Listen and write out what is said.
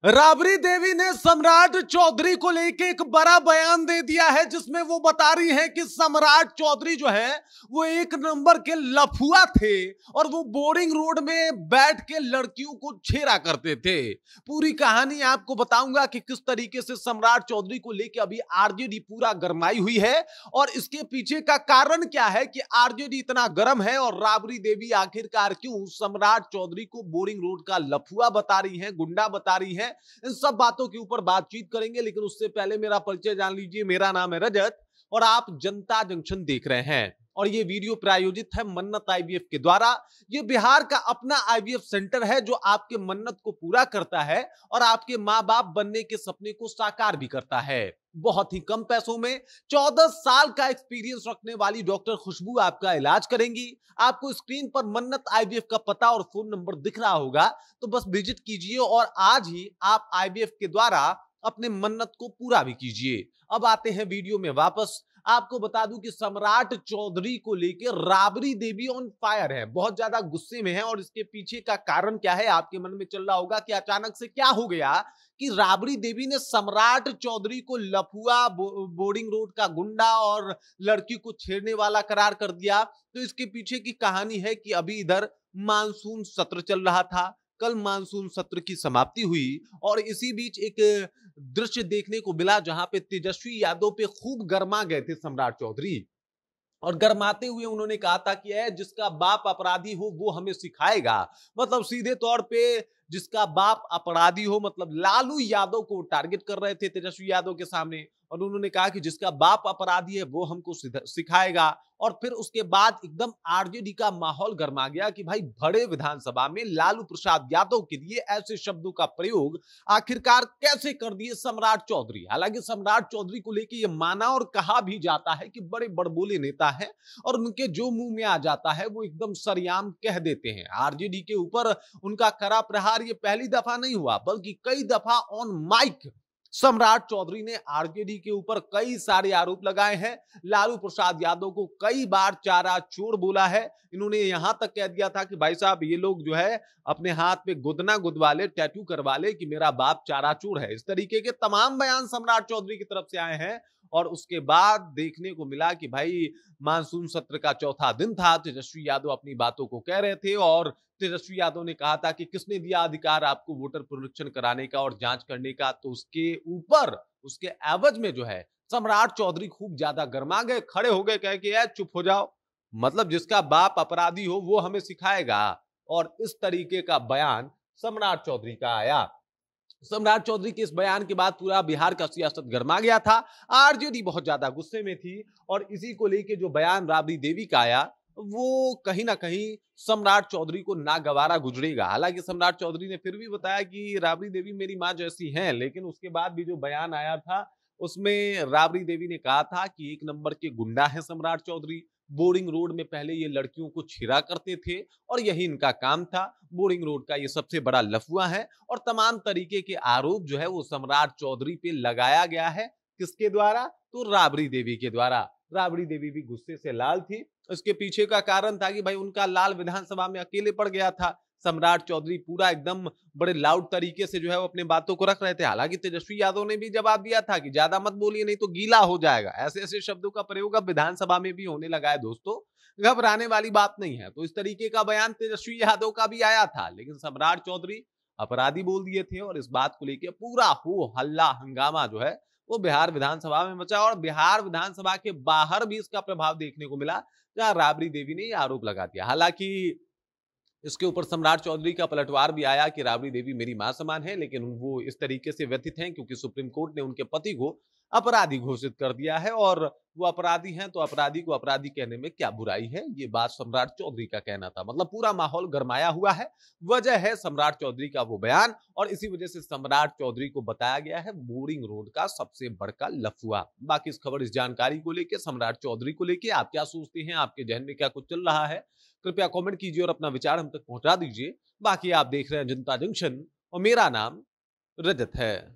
राबड़ी देवी ने सम्राट चौधरी को लेके एक बड़ा बयान दे दिया है, जिसमें वो बता रही हैं कि सम्राट चौधरी जो है वो एक नंबर के लफुआ थे और वो बोरिंग रोड में बैठ के लड़कियों को छेड़ा करते थे। पूरी कहानी आपको बताऊंगा कि किस तरीके से सम्राट चौधरी को लेके अभी आरजेडी पूरा गरमाई हुई है और इसके पीछे का कारण क्या है कि आरजेडी इतना गर्म है और राबड़ी देवी आखिरकार क्यों सम्राट चौधरी को बोरिंग रोड का लफुआ बता रही है, गुंडा बता रही है। इन सब बातों के ऊपर बातचीत करेंगे, लेकिन उससे पहले मेरा परिचय जान लीजिए। मेरा नाम है रजत और आप जनता जंक्शन देख रहे हैं और ये वीडियो प्रायोजित है मन्नत आईवीएफ के द्वारा। ये बिहार का अपना आईवीएफ सेंटर है जो आपके मन्नत को पूरा करता है और आपके मां बाप बनने के सपने को साकार भी करता है। बहुत ही कम पैसों में 14 साल का एक्सपीरियंस रखने वाली डॉक्टर खुशबू आपका इलाज करेंगी। आपको स्क्रीन पर मन्नत आईवीएफ का पता और फोन नंबर दिख रहा होगा, तो बस विजिट कीजिए और आज ही आप आईवीएफ के द्वारा अपने मन्नत को पूरा भी कीजिए। अब आते हैं वीडियो में वापस। आपको बता दूं कि सम्राट चौधरी को लेकर राबड़ी देवी ऑन फायर है, बहुत ज्यादा गुस्से में है और इसके पीछे का कारण क्या है आपके मन में चल रहा होगा कि अचानक से क्या हो गया कि राबड़ी देवी ने सम्राट चौधरी को लफुआ, बोर्डिंग रोड का गुंडा और लड़की को छेड़ने वाला करार कर दिया। तो इसके पीछे की कहानी है कि अभी इधर मानसून सत्र चल रहा था, कल मानसून सत्र की समाप्ति हुई और इसी बीच एक दृश्य देखने को मिला जहां पे तेजस्वी यादव पे खूब गरमा गए थे सम्राट चौधरी। और गरमाते हुए उन्होंने कहा था कि जिसका बाप अपराधी हो वो हमें सिखाएगा। मतलब सीधे तौर पे जिसका बाप अपराधी हो, मतलब लालू यादव को टारगेट कर रहे थे तेजस्वी यादव के सामने और उन्होंने कहा कि जिसका बाप अपराधी है वो हमको सिखाएगा। और फिर उसके बाद एकदम आरजेडी का माहौल गर्मा गया कि भाई बड़े विधानसभा में लालू प्रसाद यादव के लिए ऐसे शब्दों का प्रयोग आखिरकार कैसे कर दिए सम्राट चौधरी। हालांकि सम्राट चौधरी को लेकर यह माना और कहा भी जाता है कि बड़े बड़बोले नेता है और उनके जो मुंह में आ जाता है वो एकदम सरेआम कह देते हैं। आरजेडी के ऊपर उनका कड़ा प्रहार ये पहली दफा नहीं हुआ, बल्कि कई दफा ऑन माइक सम्राट चौधरी ने आरजेडी के ऊपर कई सारे आरोप लगाए हैं। लालू प्रसाद यादव को कई बार चारा चोर बोला है। इन्होंने यहां तक कह दिया था कि भाई साहब ये लोग जो है अपने हाथ पे गुदना गुदवा ले, टैटू करवा ले कि मेरा बाप चारा चोर है। इस तरीके के तमाम बयान सम्राट चौधरी की तरफ से आए हैं और उसके बाद देखने को मिला कि भाई मानसून सत्र का चौथा दिन था, तेजस्वी यादव अपनी बातों को कह रहे थे और तेजस्वी यादव ने कहा था कि किसने दिया अधिकार आपको वोटर पुनरीक्षण कराने का और जांच करने का। तो उसके ऊपर उसके एवज में जो है सम्राट चौधरी खूब ज्यादा गर्मा गए, खड़े हो गए, कह के यार चुप हो जाओ, मतलब जिसका बाप अपराधी हो वो हमें सिखाएगा। और इस तरीके का बयान सम्राट चौधरी का आया। सम्राट चौधरी के इस बयान के बाद पूरा बिहार का सियासत गर्मा गया था। आरजेडी बहुत ज्यादा गुस्से में थी और इसी को लेके जो बयान राबड़ी देवी का आया वो कहीं ना कहीं सम्राट चौधरी को नागवारा गुजरेगा। हालांकि सम्राट चौधरी ने फिर भी बताया कि राबड़ी देवी मेरी मां जैसी हैं, लेकिन उसके बाद भी जो बयान आया था उसमें राबड़ी देवी ने कहा था कि एक नंबर के गुंडा है सम्राट चौधरी। बोरिंग रोड में पहले ये लड़कियों को छेड़ा करते थे और यही इनका काम था। बोरिंग रोड का ये सबसे बड़ा लफुआ है और तमाम तरीके के आरोप जो है वो सम्राट चौधरी पे लगाया गया है। किसके द्वारा? तो राबड़ी देवी के द्वारा। राबड़ी देवी भी गुस्से से लाल थी। इसके पीछे का कारण था कि भाई उनका लाल विधानसभा में अकेले पड़ गया था। सम्राट चौधरी पूरा एकदम बड़े लाउड तरीके से जो है वो अपने बातों को रख रहे थे। हालांकि तेजस्वी यादव ने भी जवाब दिया था कि ज्यादा मत बोलिए नहीं तो गीला हो जाएगा। ऐसे ऐसे शब्दों का प्रयोग अब विधानसभा में भी होने लगा है दोस्तों, घबराने वाली बात नहीं है। तो इस तरीके का बयान तेजस्वी यादव का भी आया था, लेकिन सम्राट चौधरी अपराधी बोल दिए थे और इस बात को लेकर पूरा हो हल्ला हंगामा जो है वो बिहार विधानसभा में मचा और बिहार विधानसभा के बाहर भी इसका प्रभाव देखने को मिला, जहां राबड़ी देवी ने आरोप लगा दिया। हालांकि इसके ऊपर सम्राट चौधरी का पलटवार भी आया कि राबड़ी देवी मेरी मां समान है, लेकिन वो इस तरीके से व्यथित हैं क्योंकि सुप्रीम कोर्ट ने उनके पति को अपराधी घोषित कर दिया है और वो अपराधी हैं तो अपराधी को अपराधी कहने में क्या बुराई है, ये बात सम्राट चौधरी का कहना था। मतलब पूरा माहौल गरमाया हुआ है, वजह है सम्राट चौधरी का वो बयान और इसी वजह से सम्राट चौधरी को बताया गया है बोरिंग रोड का सबसे बड़का लफुआ। बाकी इस खबर, इस जानकारी को लेकर, सम्राट चौधरी को लेकर आप क्या सोचते हैं, आपके जहन में क्या कुछ चल रहा है, कृपया कमेंट कीजिए और अपना विचार हम तक पहुंचा दीजिए। बाकी आप देख रहे हैं जनता जंक्शन और मेरा नाम रजत है।